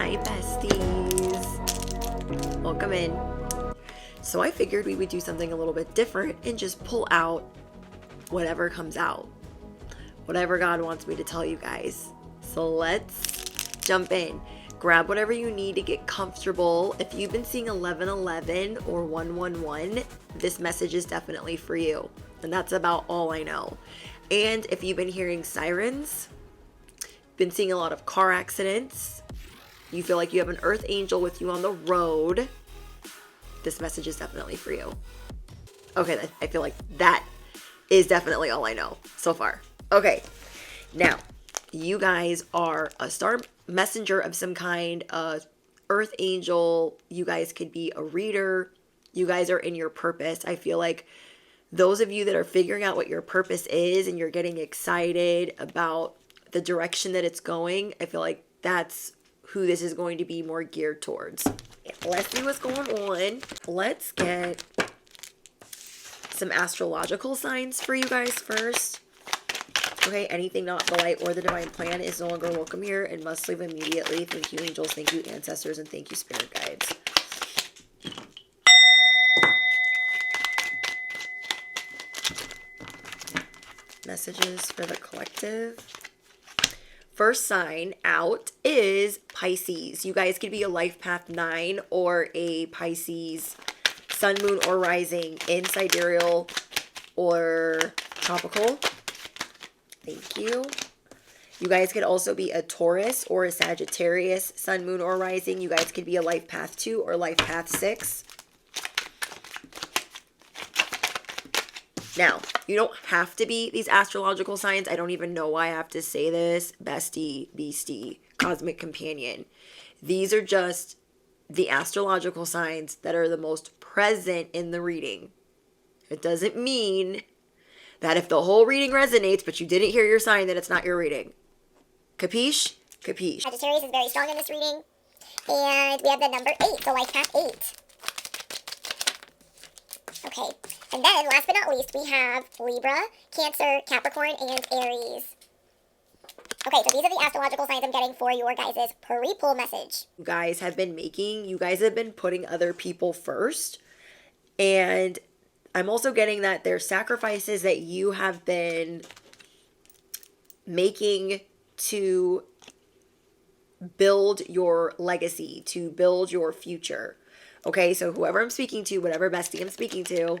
Hi besties, welcome in. So I figured we would do something a little bit different and just pull out whatever comes out, whatever God wants me to tell you guys. So let's jump in. Grab whatever you need to get comfortable. If you've been seeing 1111 or 111, this message is definitely for you. And that's about all I know. And if you've been hearing sirens, been seeing a lot of car accidents, you feel like you have an earth angel with you on the road, this message is definitely for you. Okay, I feel like that is definitely all I know so far. Okay, now you guys are a star messenger of some kind, a earth angel. You guys could be a reader. You guys are in your purpose. I feel like those of you that are figuring out what your purpose is and you're getting excited about the direction that it's going, I feel like that's who this is going to be more geared towards. Let's see what's going on. Let's get some astrological signs for you guys first. Okay, anything not the light or the divine plan is no longer welcome here and must leave immediately. Thank you, angels. Thank you, ancestors. And thank you, spirit guides. Messages for the collective. First sign out is Pisces. You guys could be a life path 9 or a Pisces sun, moon, or rising in sidereal or tropical. Thank you. You guys could also be a Taurus or a Sagittarius sun, moon, or rising. You guys could be a life path 2 or life path 6. Now, you don't have to be these astrological signs. I don't even know why I have to say this. Bestie, beastie, cosmic companion. These are just the astrological signs that are the most present in the reading. It doesn't mean that if the whole reading resonates, but you didn't hear your sign, that it's not your reading. Capiche? Capiche. Sagittarius is very strong in this reading. And we have the number 8, so life path 8. Okay, and then last but not least, we have Libra, Cancer, Capricorn, and Aries. Okay, so these are the astrological signs I'm getting for your guys' pre-pull message. You guys have been putting other people first. And I'm also getting that there's sacrifices that you have been making to build your legacy, to build your future. Okay, so whoever I'm speaking to, whatever bestie I'm speaking to,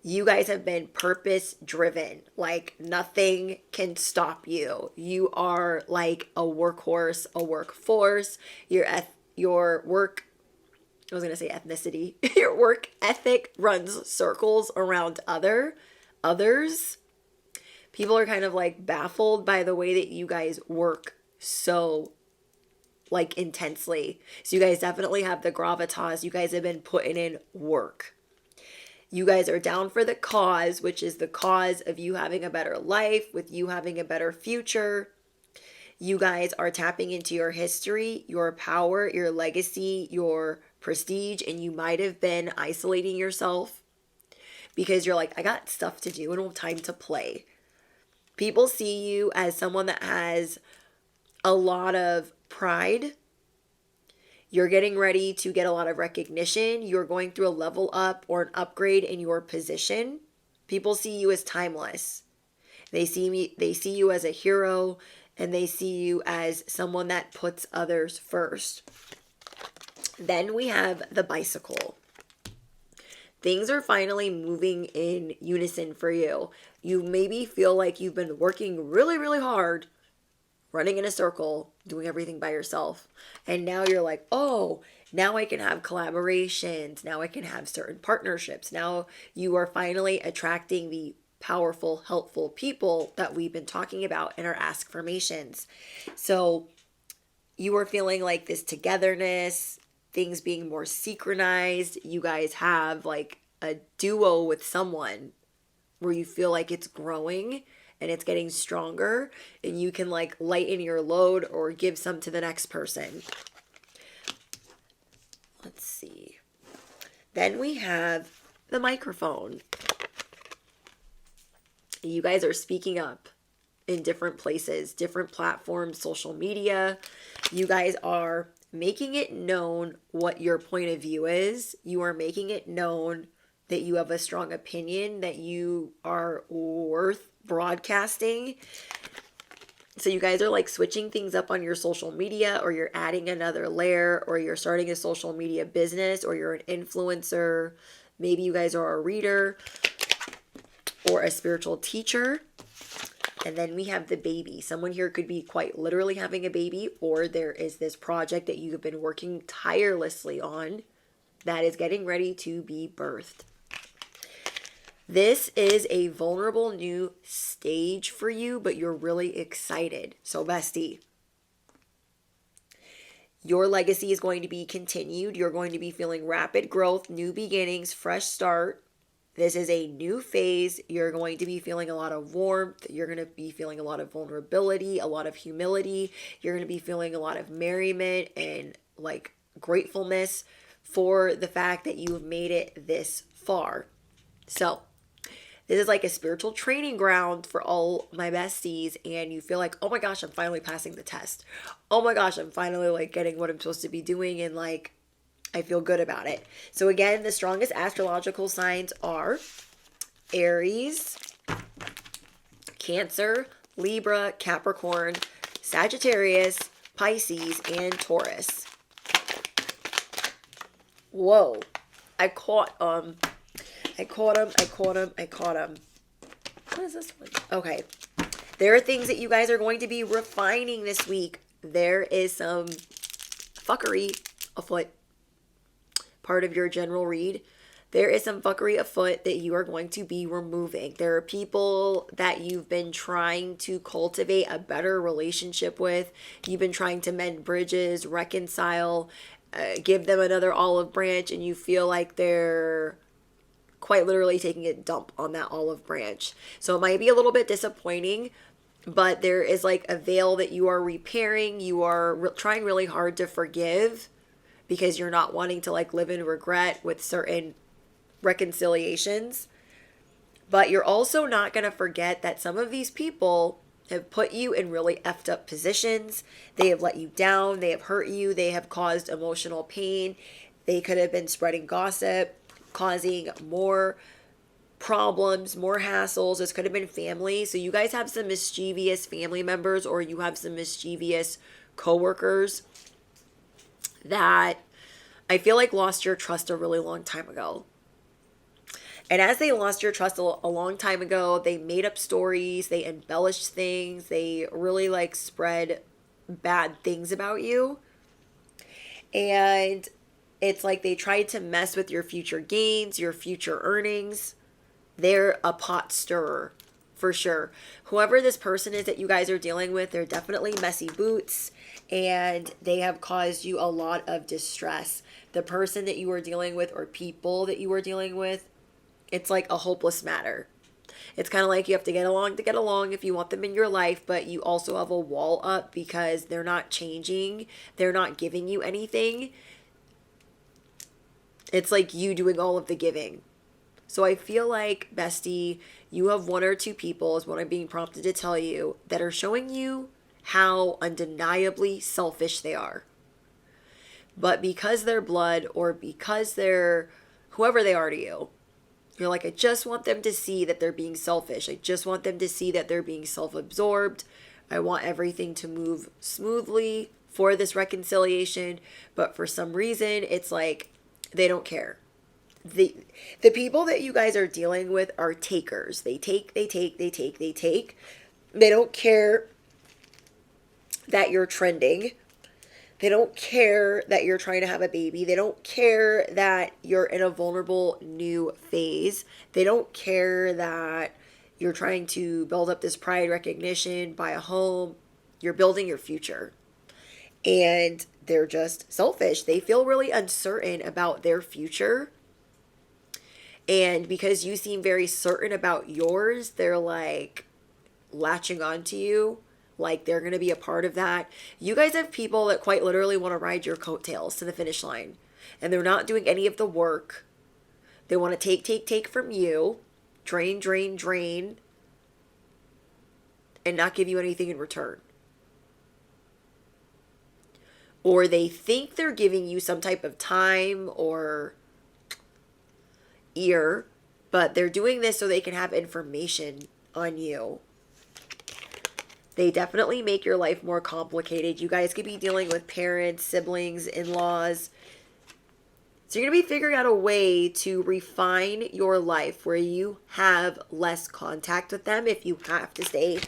you guys have been purpose driven. Like nothing can stop you. You are like a workhorse, a workforce. Your work, I was going to say ethnicity. Your work ethic runs circles around others. People are kind of like baffled by the way that you guys work so like intensely. So you guys definitely have the gravitas. You guys have been putting in work. You guys are down for the cause, which is the cause of you having a better life, with you having a better future. You guys are tapping into your history, your power, your legacy, your prestige, and you might have been isolating yourself because you're like, I got stuff to do and no time to play. People see you as someone that has a lot of pride. You're getting ready to get a lot of recognition. You're going through a level up or an upgrade in your position. People see you as timeless. They see you as a hero, and they see you as someone that puts others first. Then we have the bicycle. Things are finally moving in unison for you. You maybe feel like you've been working really, really hard, running in a circle, doing everything by yourself. And now you're like, oh, now I can have collaborations. Now I can have certain partnerships. Now you are finally attracting the powerful, helpful people that we've been talking about in our affirmations. So you are feeling like this togetherness, things being more synchronized. You guys have like a duo with someone where you feel like it's growing and it's getting stronger and you can like lighten your load or give some to the next person. Let's see. Then we have the microphone. You guys are speaking up. in different places, different platforms, social media. You guys are making it known what your point of view is. You are making it known that you have a strong opinion, that you are worth broadcasting. So you guys are like switching things up on your social media, or you're adding another layer, or you're starting a social media business, or you're an influencer. Maybe you guys are a reader or a spiritual teacher. And then we have the baby. Someone here could be quite literally having a baby, or there is this project that you've been working tirelessly on that is getting ready to be birthed. This is a vulnerable new stage for you, but you're really excited. So, bestie, your legacy is going to be continued. You're going to be feeling rapid growth, new beginnings, fresh start. This is a new phase. You're going to be feeling a lot of warmth. You're going to be feeling a lot of vulnerability, a lot of humility. You're going to be feeling a lot of merriment and like gratefulness for the fact that you have made it this far. So, this is like a spiritual training ground for all my besties, and you feel like, oh my gosh, I'm finally passing the test. Oh my gosh, I'm finally like getting what I'm supposed to be doing, and like I feel good about it. So again, the strongest astrological signs are Aries, Cancer, Libra, Capricorn, Sagittarius, Pisces, and Taurus. Whoa. I caught him. What is this one? Okay. There are things that you guys are going to be refining this week. There is some fuckery afoot. Part of your general read. There is some fuckery afoot that you are going to be removing. There are people that you've been trying to cultivate a better relationship with. You've been trying to mend bridges, reconcile, give them another olive branch, and you feel like they're quite literally taking a dump on that olive branch. So it might be a little bit disappointing, but there is like a veil that you are repairing. You are trying really hard to forgive because you're not wanting to like live in regret with certain reconciliations. But you're also not going to forget that some of these people have put you in really effed up positions. They have let you down. They have hurt you. They have caused emotional pain. They could have been spreading gossip, causing more problems, more hassles. This could have been family. So you guys have some mischievous family members, or you have some mischievous coworkers that I feel like lost your trust a really long time ago. And as they lost your trust a long time ago, they made up stories, they embellished things, they really like spread bad things about you. And it's like they tried to mess with your future gains, your future earnings. They're a pot stirrer for sure. Whoever this person is that you guys are dealing with, they're definitely messy boots, and they have caused you a lot of distress. The person that you are dealing with, or people that you are dealing with, it's like a hopeless matter. It's kind of like you have to get along if you want them in your life, but you also have a wall up because they're not changing. They're not giving you anything. It's like you doing all of the giving. So I feel like, bestie, you have one or two people, is what I'm being prompted to tell you, that are showing you how undeniably selfish they are. But because they're blood, or because they're whoever they are to you, you're like, I just want them to see that they're being selfish. I just want them to see that they're being self-absorbed. I want everything to move smoothly for this reconciliation. But for some reason, it's like they don't care. The people that you guys are dealing with are takers. They take. They don't care that you're trending. They don't care that you're trying to have a baby. They don't care that you're in a vulnerable new phase. They don't care that you're trying to build up this pride, recognition, buy a home. You're building your future. And they're just selfish. They feel really uncertain about their future. And because you seem very certain about yours, they're like latching onto you. Like they're going to be a part of that. You guys have people that quite literally want to ride your coattails to the finish line. And they're not doing any of the work. They want to take from you. Drain. and not give you anything in return. Or they think they're giving you some type of time or ear, but they're doing this so they can have information on you. They definitely make your life more complicated. You guys could be dealing with parents, siblings, in-laws. So you're going to be figuring out a way to refine your life where you have less contact with them. If you have to stay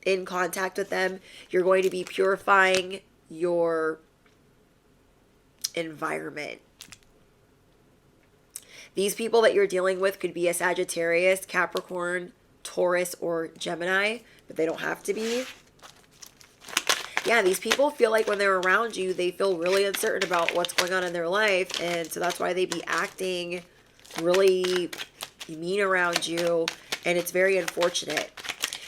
in contact with them, you're going to be purifying your environment. These people that you're dealing with could be a Sagittarius, Capricorn, Taurus, or Gemini, but they don't have to be. Yeah, these people feel like when they're around you, they feel really uncertain about what's going on in their life. And so that's why they be acting really mean around you. And it's very unfortunate.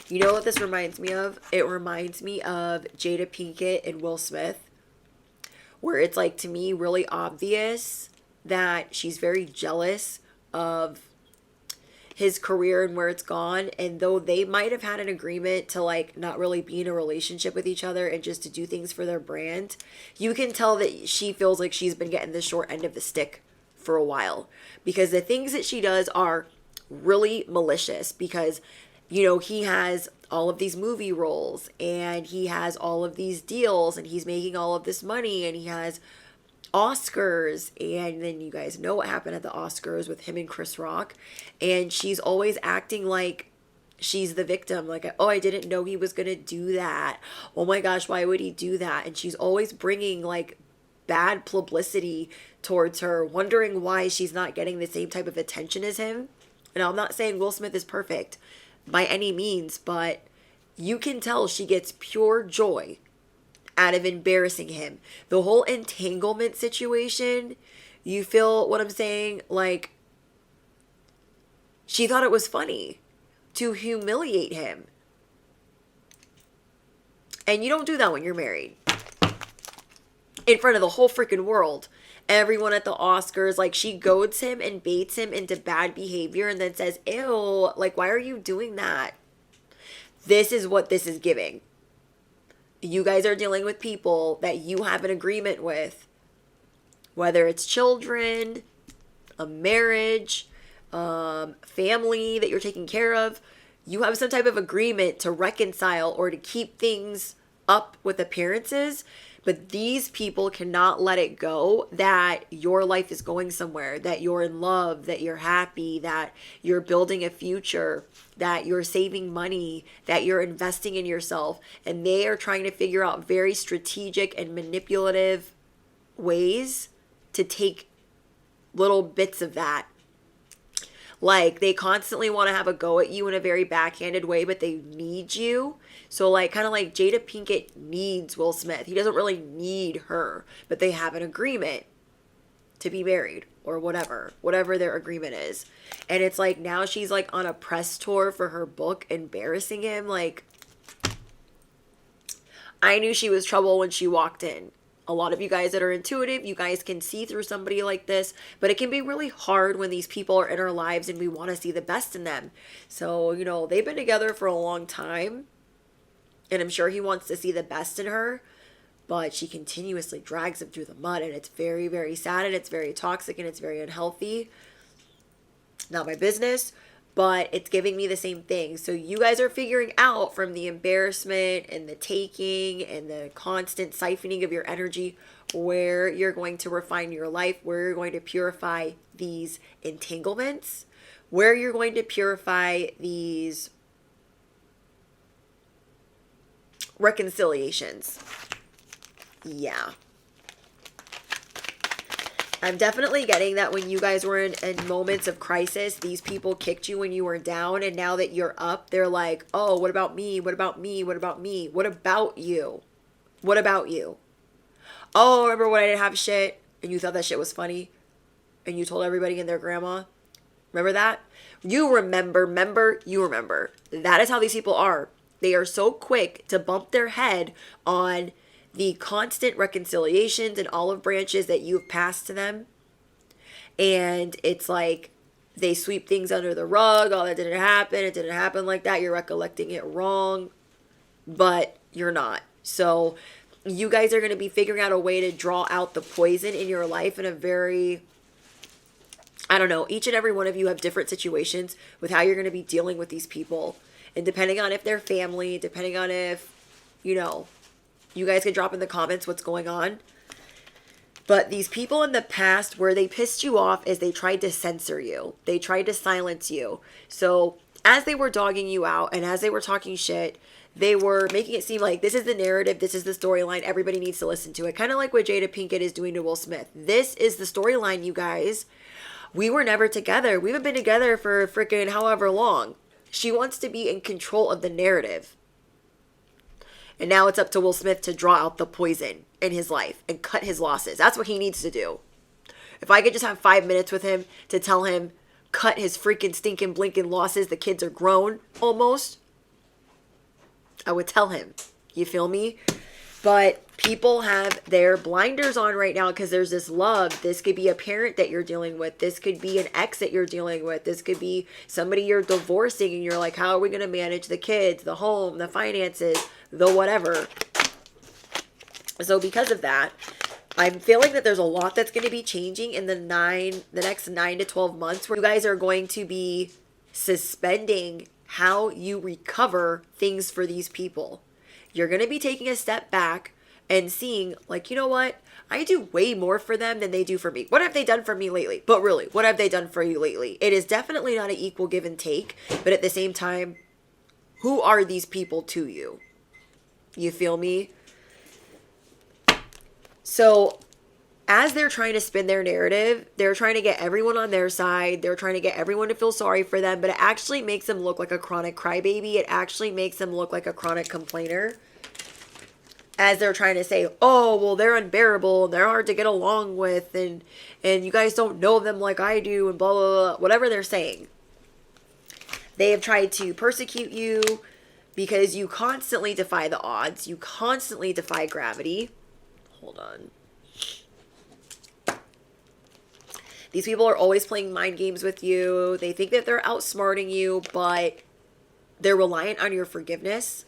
You know what this reminds me of? It reminds me of Jada Pinkett and Will Smith, where it's like, to me, really obvious that she's very jealous of his career and where it's gone. And though they might have had an agreement to like not really be in a relationship with each other and just to do things for their brand, you can tell that she feels like she's been getting the short end of the stick for a while, because the things that she does are really malicious. Because, you know, he has all of these movie roles and he has all of these deals and he's making all of this money and he has Oscars, and then you guys know what happened at the Oscars with him and Chris Rock, and she's always acting like she's the victim, like, oh, I didn't know he was gonna do that, oh my gosh, why would he do that? And she's always bringing like bad publicity towards her, wondering why she's not getting the same type of attention as him. And I'm not saying Will Smith is perfect by any means, but you can tell she gets pure joy out of embarrassing him. The whole entanglement situation, you feel what I'm saying? Like, she thought it was funny to humiliate him. And you don't do that when you're married. In front of the whole freaking world. Everyone at the Oscars, like, she goads him and baits him into bad behavior and then says, ew, like, why are you doing that? This is what this is giving. You guys are dealing with people that you have an agreement with, whether it's children, a marriage, family that you're taking care of. You have some type of agreement to reconcile or to keep things up with appearances. But these people cannot let it go that your life is going somewhere, that you're in love, that you're happy, that you're building a future, that you're saving money, that you're investing in yourself. And they are trying to figure out very strategic and manipulative ways to take little bits of that. Like, they constantly want to have a go at you in a very backhanded way, but they need you. So, like, kind of like Jada Pinkett needs Will Smith. He doesn't really need her, but they have an agreement to be married or whatever their agreement is. And it's like, now she's like on a press tour for her book, embarrassing him. Like, I knew she was trouble when she walked in. A lot of you guys that are intuitive, you guys can see through somebody like this, but it can be really hard when these people are in our lives and we want to see the best in them. So, you know, they've been together for a long time, and I'm sure he wants to see the best in her, but she continuously drags him through the mud, and it's very, very sad, and it's very toxic, and it's very unhealthy. Not my business, but it's giving me the same thing. So you guys are figuring out from the embarrassment and the taking and the constant siphoning of your energy where you're going to refine your life, where you're going to purify these entanglements, where you're going to purify these reconciliations. Yeah. I'm definitely getting that when you guys were in moments of crisis, these people kicked you when you were down, and now that you're up, they're like, oh, what about me? What about me? What about me? What about you? What about you? Oh, remember when I didn't have shit and you thought that shit was funny and you told everybody and their grandma? Remember that? You remember. That is how these people are. They are so quick to bump their head on the constant reconciliations and olive branches that you've passed to them. And it's like they sweep things under the rug. Oh, that didn't happen. It didn't happen like that. You're recollecting it wrong. but you're not. So you guys are going to be figuring out a way to draw out the poison in your life in a very, I don't know, each and every one of you have different situations with how you're going to be dealing with these people. And depending on if they're family, depending on if, you know, you guys can drop in the comments what's going on. But these people in the past, where they pissed you off is they tried to censor you. They tried to silence you. So as they were dogging you out and as they were talking shit, they were making it seem like this is the narrative, this is the storyline, everybody needs to listen to it. Kind of like what Jada Pinkett is doing to Will Smith. This is the storyline, you guys. We were never together. We haven't been together for freaking however long. She wants to be in control of the narrative. And now it's up to Will Smith to draw out the poison in his life and cut his losses. That's what he needs to do. If I could just have 5 minutes with him to tell him, cut his freaking stinking blinking losses, the kids are grown almost, I would tell him. You feel me? But people have their blinders on right now because there's this love. This could be a parent that you're dealing with. This could be an ex that you're dealing with. This could be somebody you're divorcing and you're like, how are we going to manage the kids, the home, the finances, the whatever. So because of that, I'm feeling that there's a lot that's going to be changing in the next 9 to 12 months where you guys are going to be suspending how you recover things for these people. You're going to be taking a step back and seeing, like, you know what? I do way more for them than they do for me. What have they done for me lately? But really, what have they done for you lately? It is definitely not an equal give and take. But at the same time, who are these people to you? You feel me? So as they're trying to spin their narrative, they're trying to get everyone on their side. They're trying to get everyone to feel sorry for them. But it actually makes them look like a chronic crybaby. It actually makes them look like a chronic complainer. As they're trying to say, oh, well, they're unbearable and they're hard to get along with. And you guys don't know them like I do and blah, blah, blah. Whatever they're saying. They have tried to persecute you because you constantly defy the odds. You constantly defy gravity. Hold on. These people are always playing mind games with you. They think that they're outsmarting you, but they're reliant on your forgiveness.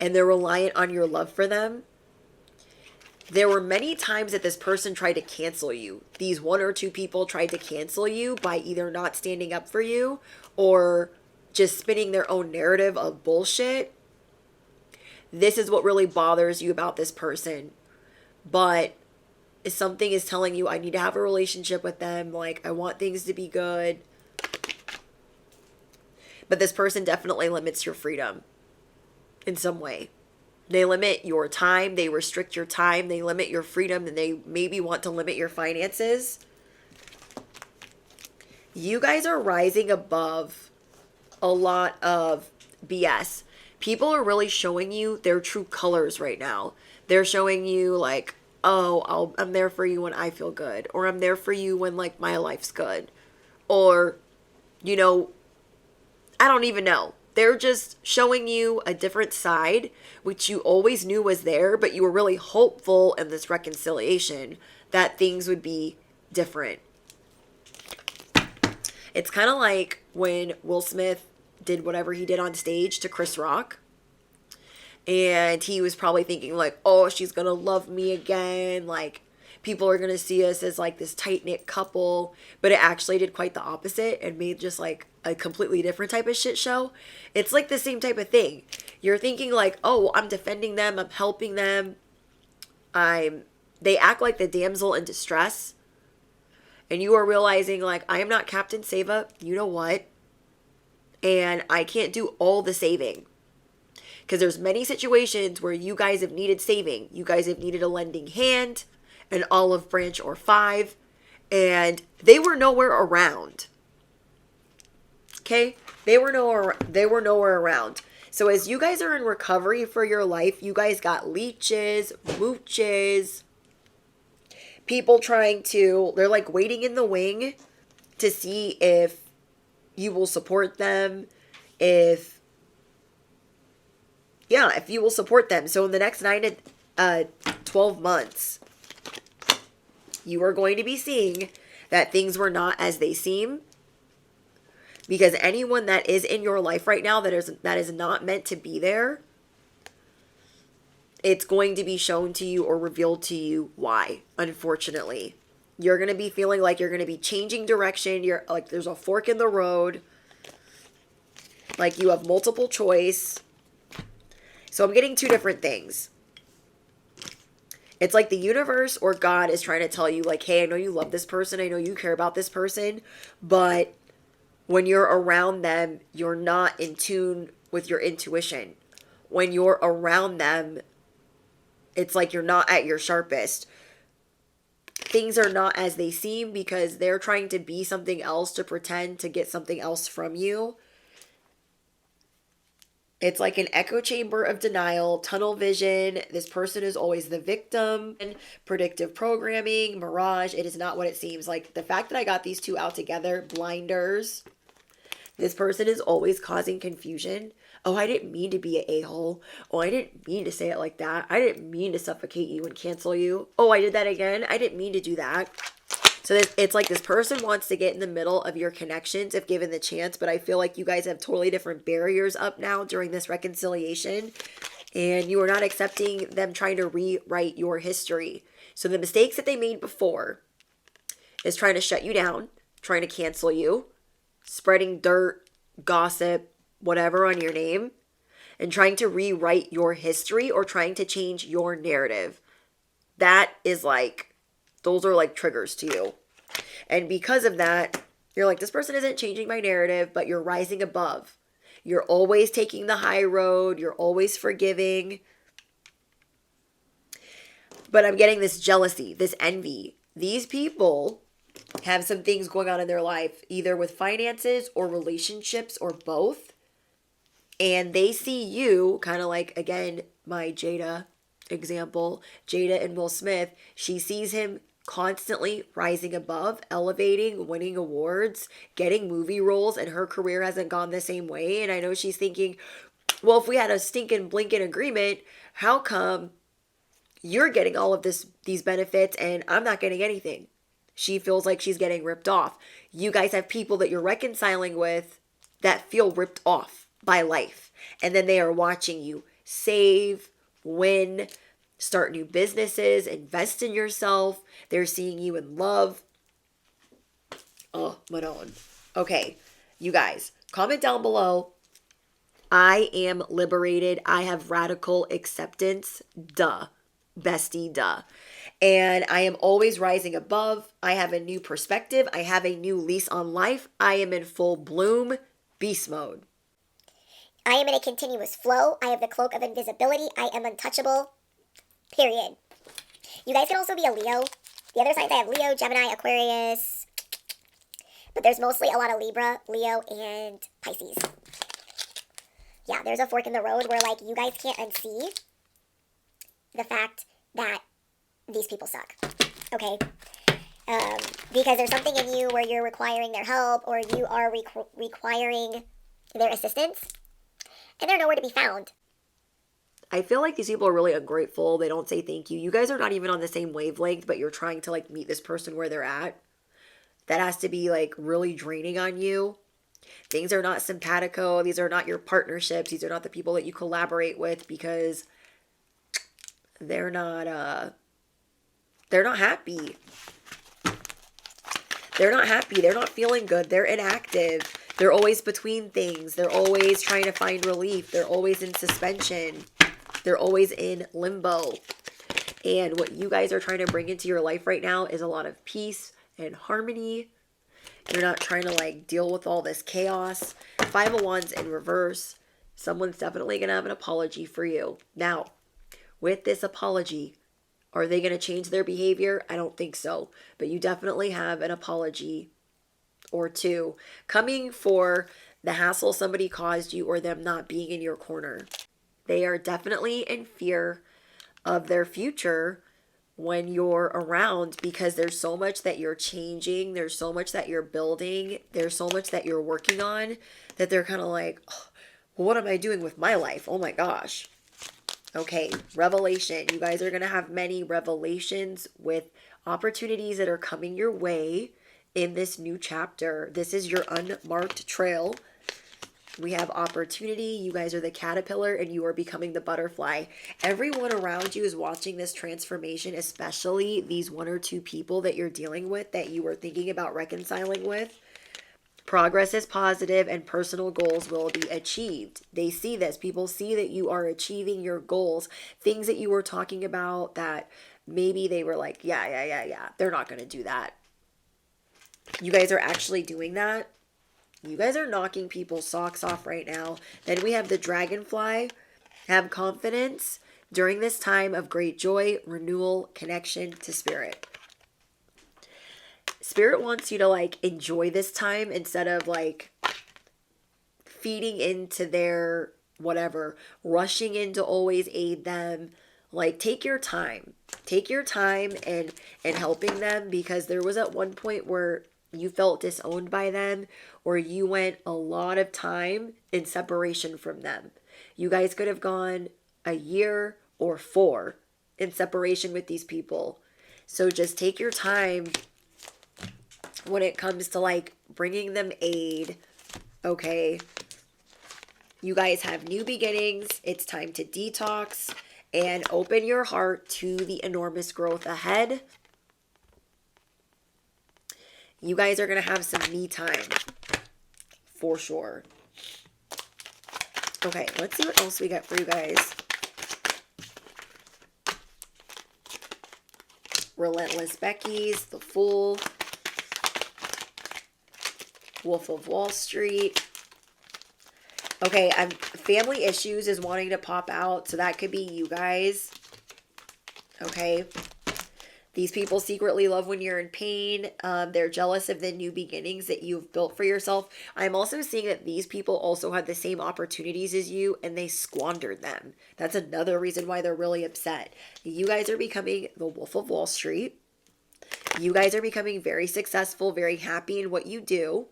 And they're reliant on your love for them. There were many times that this person tried to cancel you. These 1 or 2 people tried to cancel you by either not standing up for you or just spinning their own narrative of bullshit. This is what really bothers you about this person. But if something is telling you, I need to have a relationship with them, like, I want things to be good. But this person definitely limits your freedom in some way. They limit your time, they restrict your time, they limit your freedom, and they maybe want to limit your finances. You guys are rising above a lot of BS. People are really showing you their true colors right now. They're showing you like, oh, I'm there for you when I feel good. Or I'm there for you when, like, my life's good. Or, you know, I don't even know. They're just showing you a different side, which you always knew was there, but you were really hopeful in this reconciliation that things would be different. It's kind of like when Will Smith did whatever he did on stage to Chris Rock. And he was probably thinking like, oh, she's going to love me again. Like, people are going to see us as like this tight-knit couple. But it actually did quite the opposite and made just like a completely different type of shit show. It's like the same type of thing. You're thinking like, oh, I'm defending them. I'm helping them. They act like the damsel in distress. And you are realizing like, I am not Captain Save-Up. You know what? And I can't do all the saving. Because there's many situations where you guys have needed saving. You guys have needed a lending hand, an olive branch or 5, and they were nowhere around. Okay? They were nowhere around. So as you guys are in recovery for your life, you guys got leeches, mooches, people they're like waiting in the wing to see if you will support them, if you will support them. So in the next 9 to 12 months, you are going to be seeing that things were not as they seem. Because anyone that is in your life right now that is not meant to be there, it's going to be shown to you or revealed to you why, unfortunately. You're going to be feeling like you're going to be changing direction. You're like, there's a fork in the road. Like you have multiple choice. So I'm getting two different things. It's like the universe or God is trying to tell you like, hey, I know you love this person. I know you care about this person. But when you're around them, you're not in tune with your intuition. When you're around them, it's like you're not at your sharpest. Things are not as they seem because they're trying to be something else to pretend to get something else from you. It's like an echo chamber of denial, tunnel vision. This person is always the victim. Predictive programming, mirage. It is not what it seems. Like the fact that I got these two out together, blinders. This person is always causing confusion. Oh, I didn't mean to be an a-hole. Oh, I didn't mean to say it like that. I didn't mean to suffocate you and cancel you. Oh, I did that again. I didn't mean to do that. So it's like this person wants to get in the middle of your connections if given the chance, but I feel like you guys have totally different barriers up now during this reconciliation, and you are not accepting them trying to rewrite your history. So the mistakes that they made before is trying to shut you down, trying to cancel you, spreading dirt, gossip, whatever on your name, and trying to rewrite your history or trying to change your narrative. That is like, those are like triggers to you. And because of that, you're like, this person isn't changing my narrative, but you're rising above. You're always taking the high road. You're always forgiving. But I'm getting this jealousy, this envy. These people have some things going on in their life, either with finances or relationships or both. And they see you kind of like, again, my Jada example, Jada and Will Smith. She sees him constantly rising above, elevating, winning awards, getting movie roles, and her career hasn't gone the same way. And I know she's thinking, well, if we had a stinking blinking agreement, how come you're getting all of these benefits and I'm not getting anything? She feels like she's getting ripped off. You guys have people that you're reconciling with that feel ripped off by life. And then they are watching you save, win, start new businesses, invest in yourself. They're seeing you in love. Oh, Manon. Okay, you guys, comment down below. I am liberated. I have radical acceptance. Duh. Bestie, duh. And I am always rising above. I have a new perspective. I have a new lease on life. I am in full bloom. Beast mode. I am in a continuous flow. I have the cloak of invisibility. I am untouchable. Period. You guys can also be a Leo. The other signs I have Leo, Gemini, Aquarius. But there's mostly a lot of Libra, Leo, and Pisces. Yeah, there's a fork in the road where like you guys can't unsee the fact that these people suck. Okay? Because there's something in you where you're requiring their help or you are requiring their assistance. And they're nowhere to be found. I feel like these people are really ungrateful. They don't say thank you. You guys are not even on the same wavelength, but you're trying to like meet this person where they're at. That has to be like really draining on you. Things are not simpatico. These are not your partnerships. These are not the people that you collaborate with because they're not happy. They're not happy. They're not feeling good. They're inactive. They're always between things. They're always trying to find relief. They're always in suspension. They're always in limbo. And what you guys are trying to bring into your life right now is a lot of peace and harmony. You're not trying to like deal with all this chaos. Five of Wands in reverse. Someone's definitely going to have an apology for you. Now, with this apology, are they going to change their behavior? I don't think so. But you definitely have an apology or two coming for the hassle somebody caused you or them not being in your corner. They are definitely in fear of their future when you're around because there's so much that you're changing. There's so much that you're building. There's so much that you're working on that they're kind of like, oh, well, what am I doing with my life? Oh my gosh. Okay, revelation. You guys are going to have many revelations with opportunities that are coming your way in this new chapter. This is your unmarked trail. We have opportunity. You guys are the caterpillar and you are becoming the butterfly. Everyone around you is watching this transformation, especially these 1 or 2 people that you're dealing with that you were thinking about reconciling with. Progress is positive and personal goals will be achieved. They see this. People see that you are achieving your goals. Things that you were talking about that maybe they were like, yeah. They're not going to do that. You guys are actually doing that. You guys are knocking people's socks off right now. Then we have the dragonfly. Have confidence during this time of great joy, renewal, connection to spirit. Spirit wants you to like enjoy this time instead of like feeding into their whatever, rushing in to always aid them. Like take your time. Take your time and helping them, because there was at one point where you felt disowned by them, or you went a lot of time in separation from them. You guys could have gone a year or 4 in separation with these people. So just take your time when it comes to like bringing them aid. Okay. You guys have new beginnings. It's time to detox and open your heart to the enormous growth ahead. You guys are going to have some me time for sure. Okay, let's see what else we got for you guys. Relentless Becky's, the Fool, Wolf of Wall Street. Okay, family issues is wanting to pop out, so that could be you guys. Okay. These people secretly love when you're in pain. They're jealous of the new beginnings that you've built for yourself. I'm also seeing that these people also had the same opportunities as you and they squandered them. That's another reason why they're really upset. You guys are becoming the Wolf of Wall Street. You guys are becoming very successful, very happy in what you do.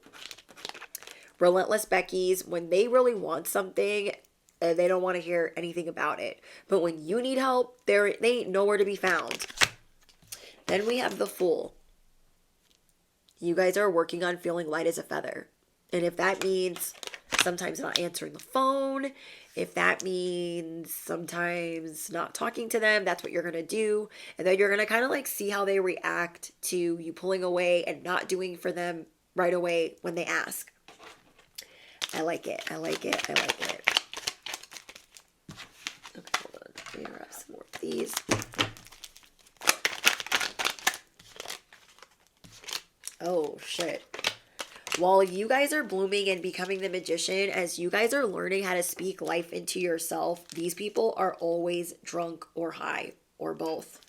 Relentless Becky's, when they really want something, they don't want to hear anything about it. But when you need help, they ain't nowhere to be found. Then we have the Fool. You guys are working on feeling light as a feather. And if that means sometimes not answering the phone, if that means sometimes not talking to them, that's what you're going to do. And then you're going to kind of like see how they react to you pulling away and not doing for them right away when they ask. I like it. I like it. I like it. Okay, hold on. Let me grab some more of these. Oh, shit. While you guys are blooming and becoming the magician, as you guys are learning how to speak life into yourself, these people are always drunk or high, or both.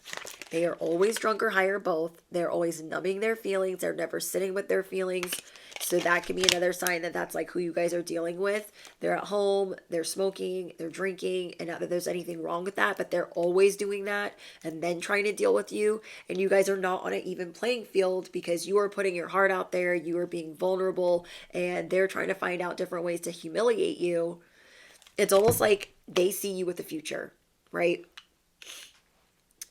They are always drunk or high or both. They're always numbing their feelings. They're never sitting with their feelings. So that can be another sign that that's like who you guys are dealing with. They're at home, they're smoking, they're drinking, and not that there's anything wrong with that, but they're always doing that and then trying to deal with you. And you guys are not on an even playing field because you are putting your heart out there, you are being vulnerable, and they're trying to find out different ways to humiliate you. It's almost like they see you with the future, right?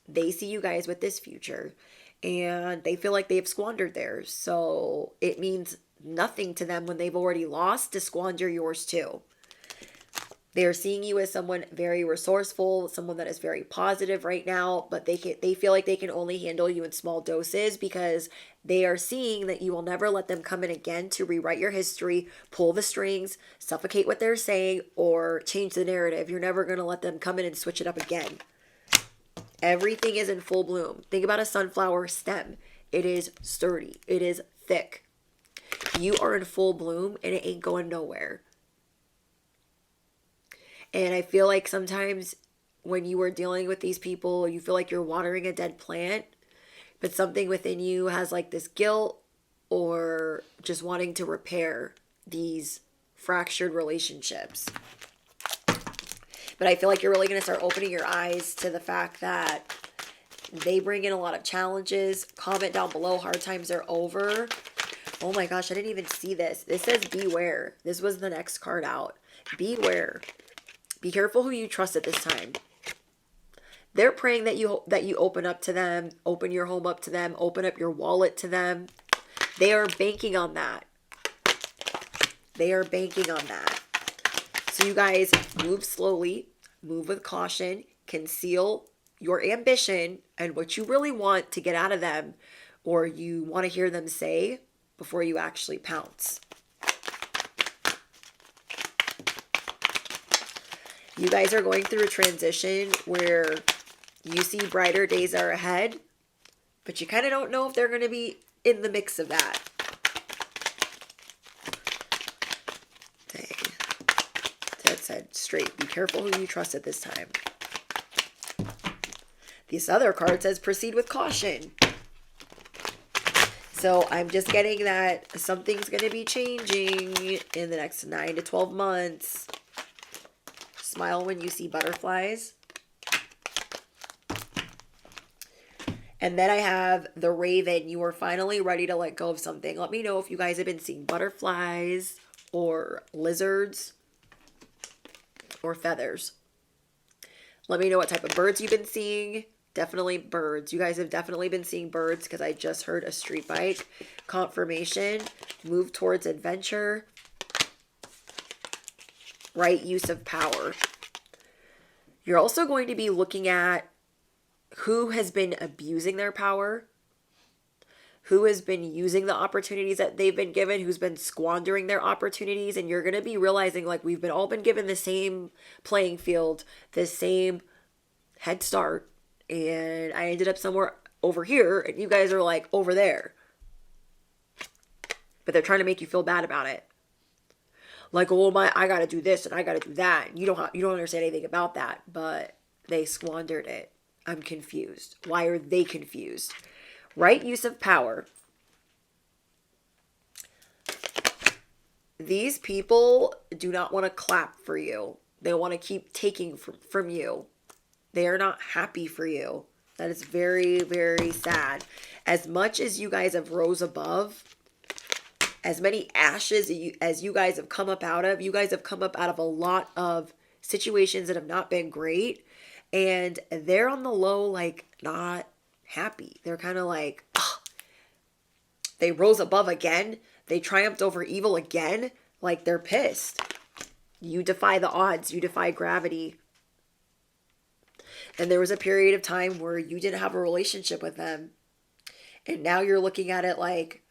They see you guys with this future and they feel like they've squandered theirs. So it means nothing to them when they've already lost to squander yours too. They're seeing you as someone very resourceful, someone that is very positive right now, but they feel like they can only handle you in small doses because they are seeing that you will never let them come in again to rewrite your history, pull the strings, suffocate what they're saying, or change the narrative. You're never going to let them come in and switch it up again. Everything is in full bloom. Think about a sunflower stem. It is sturdy. It is thick. You are in full bloom and it ain't going nowhere. And I feel like sometimes when you are dealing with these people, you feel like you're watering a dead plant, but something within you has like this guilt or just wanting to repair these fractured relationships. But I feel like you're really going to start opening your eyes to the fact that they bring in a lot of challenges. Comment down below, hard times are over. Oh my gosh, I didn't even see this. This says beware. This was the next card out. Beware. Be careful who you trust at this time. They're praying that you open up to them, open your home up to them, open up your wallet to them. They are banking on that. They are banking on that. So you guys move slowly, move with caution, conceal your ambition and what you really want to get out of them or you want to hear them say before you actually pounce. You guys are going through a transition where you see brighter days are ahead, but you kind of don't know if they're going to be in the mix of that. Dang. That said straight, be careful who you trust at this time. This other card says proceed with caution. So I'm just getting that something's going to be changing in the next 9 to 12 months. Smile when you see butterflies. And then I have the Raven. You are finally ready to let go of something. Let me know if you guys have been seeing butterflies or lizards or feathers. Let me know what type of birds you've been seeing. Definitely birds. You guys have definitely been seeing birds because I just heard a street bike. Confirmation. Move towards adventure. Right use of power. You're also going to be looking at who has been abusing their power, who has been using the opportunities that they've been given, who's been squandering their opportunities, and you're going to be realizing like we've all been given the same playing field, the same head start, and I ended up somewhere over here, and you guys are like over there. But they're trying to make you feel bad about it. Like, oh my, I got to do this and I got to do that. You don't understand anything about that, but they squandered it. I'm confused. Why are they confused? Right use of power. These people do not want to clap for you. They want to keep taking from you. They are not happy for you. That is very, very sad. As much as you guys have rose above, as many ashes as you guys have come up out of, you guys have come up out of a lot of situations that have not been great. And they're on the low, like, not happy. They're kind of like, oh, they rose above again. They triumphed over evil again. Like, they're pissed. You defy the odds. You defy gravity. And there was a period of time where you didn't have a relationship with them. And now you're looking at it like,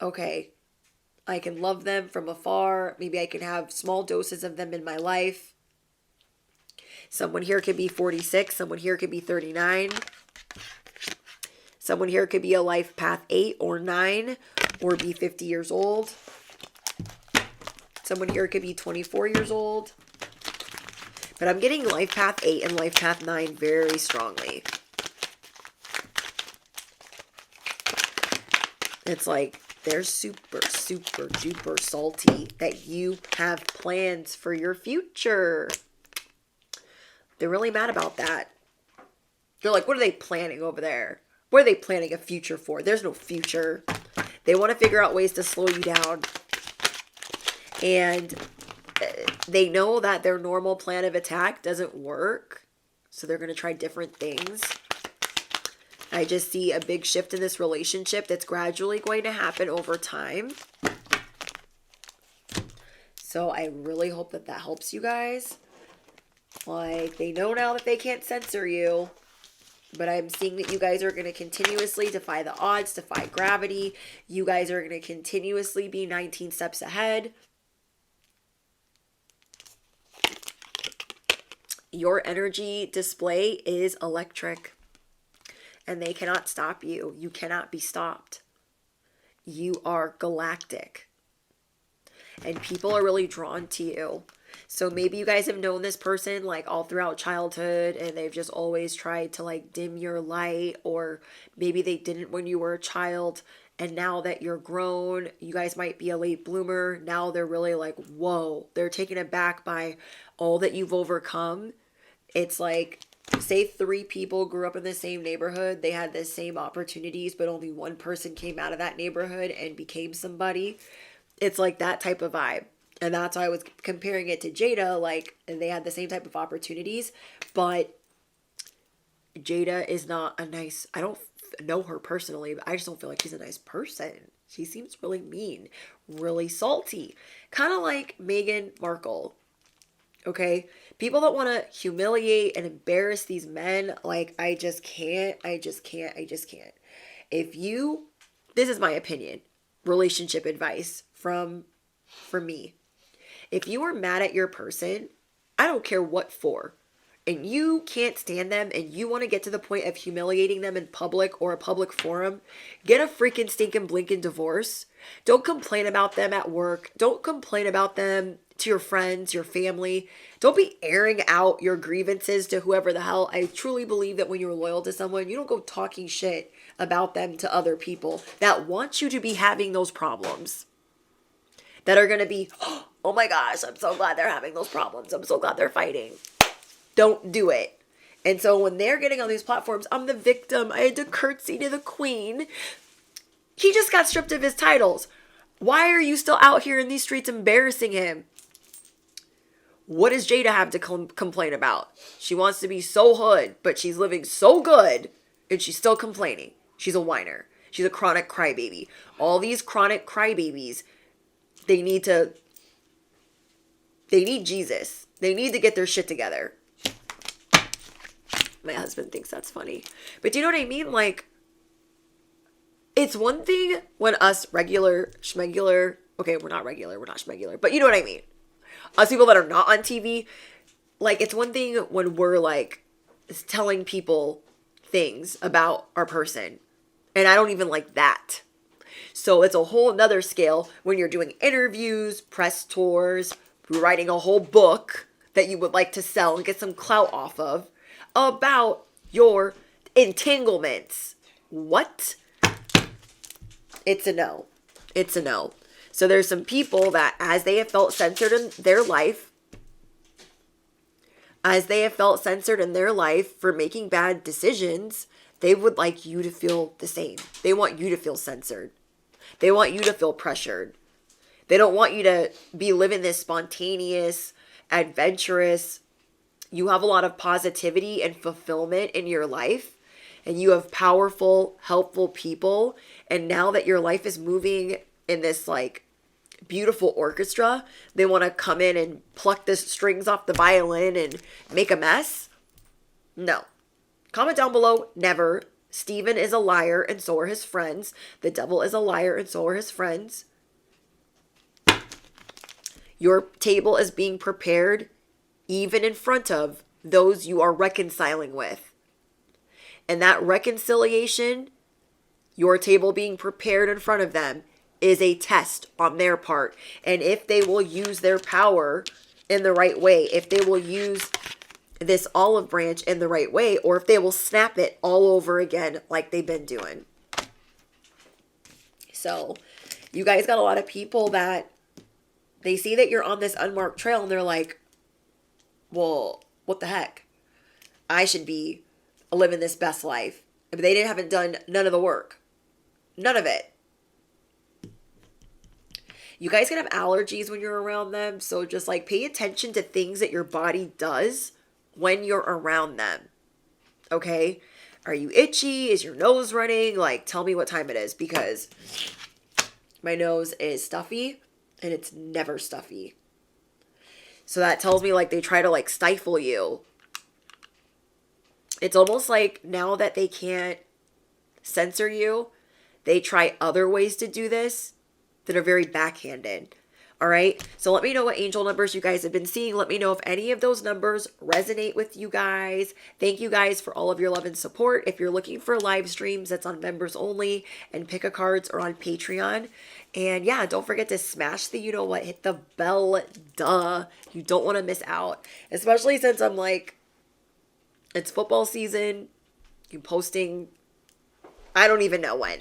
okay, I can love them from afar. Maybe I can have small doses of them in my life. Someone here could be 46. Someone here could be 39. Someone here could be a life path 8 or 9 or be 50 years old. Someone here could be 24 years old. But I'm getting life path 8 and life path 9 very strongly. It's like they're super, super duper salty that you have plans for your future. They're really mad about that. They're like, what are they planning over there? What are they planning a future for? There's no future. They want to figure out ways to slow you down. And they know that their normal plan of attack doesn't work. So they're going to try different things. I just see a big shift in this relationship that's gradually going to happen over time. So I really hope that that helps you guys. Like, they know now that they can't censor you. But I'm seeing that you guys are going to continuously defy the odds, defy gravity. You guys are going to continuously be 19 steps ahead. Your energy display is electric. And they cannot stop you. You cannot be stopped. You are galactic. And people are really drawn to you. So maybe you guys have known this person like all throughout childhood and they've just always tried to like dim your light, or maybe they didn't when you were a child, and now that you're grown, you guys might be a late bloomer. Now they're really like, whoa, they're taken aback by all that you've overcome. It's like, say 3 people grew up in the same neighborhood. They had the same opportunities, but only one person came out of that neighborhood and became somebody. It's like that type of vibe. And that's why I was comparing it to Jada. Like, they had the same type of opportunities, but Jada is not a nice, I don't know her personally, but I just don't feel like she's a nice person. She seems really mean, really salty. Kind of like Meghan Markle. Okay? People that want to humiliate and embarrass these men, like, I just can't. If you, this is my opinion, relationship advice from me. If you are mad at your person, I don't care what for, and you can't stand them and you want to get to the point of humiliating them in public or a public forum, get a freaking stinking blinking divorce. Don't complain about them at work. Don't complain about them to your friends, your family. Don't be airing out your grievances to whoever the hell. I truly believe that when you're loyal to someone, you don't go talking shit about them to other people that want you to be having those problems. That are going to be, oh my gosh, I'm so glad they're having those problems. I'm so glad they're fighting. Don't do it. And so when they're getting on these platforms, I'm the victim. I had to curtsy to the queen. He just got stripped of his titles. Why are you still out here in these streets embarrassing him? What does Jada have to complain about? She wants to be so hood, but she's living so good, and she's still complaining. She's a whiner. She's a chronic crybaby. All these chronic crybabies, they need Jesus. They need to get their shit together. My husband thinks that's funny. But do you know what I mean? Like, it's one thing when us regular, schmegular, okay, we're not regular, we're not schmegular, but you know what I mean. Us people that are not on TV, like, it's one thing when we're, like, telling people things about our person. And I don't even like that. So it's a whole nother scale when you're doing interviews, press tours, writing a whole book that you would like to sell and get some clout off of about your entanglements. What? It's a no. It's a no. So there's some people that as they have felt censored in their life, for making bad decisions, they would like you to feel the same. They want you to feel censored. They want you to feel pressured. They don't want you to be living this spontaneous, adventurous. You have a lot of positivity and fulfillment in your life. And you have powerful, helpful people. And now that your life is moving in this like beautiful orchestra, they want to come in and pluck the strings off the violin and make a mess. No. Comment down below, never. Steven is a liar and so are his friends. The devil is a liar and so are his friends. Your table is being prepared even in front of those you are reconciling with. And that reconciliation, your table being prepared in front of them, is a test on their part. And if they will use their power in the right way, if they will use this olive branch in the right way, or if they will snap it all over again like they've been doing. So you guys got a lot of people that they see that you're on this unmarked trail and they're like, well, what the heck? I should be living this best life. But they haven't done none of the work. None of it. You guys can have allergies when you're around them. So just like pay attention to things that your body does when you're around them. Okay? Are you itchy? Is your nose running? Like, tell me what time it is because my nose is stuffy and it's never stuffy. So that tells me like they try to like stifle you. It's almost like now that they can't censor you, they try other ways to do this that are very backhanded. All right. So let me know what angel numbers you guys have been seeing. Let me know if any of those numbers resonate with you guys. Thank you guys for all of your love and support. If you're looking for live streams, that's on members only, and pick a cards or on Patreon. And yeah, don't forget to smash the you know what, hit the bell, duh. You don't want to miss out, especially since I'm like, it's football season. You posting, I don't even know when.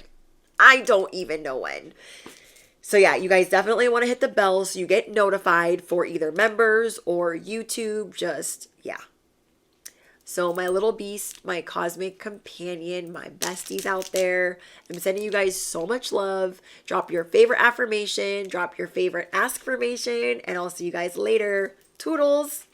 So yeah, you guys definitely want to hit the bell so you get notified for either members or YouTube. Just, yeah. So my little beast, my cosmic companion, my besties out there, I'm sending you guys so much love. Drop your favorite affirmation, drop your favorite ask-formation, and I'll see you guys later. Toodles!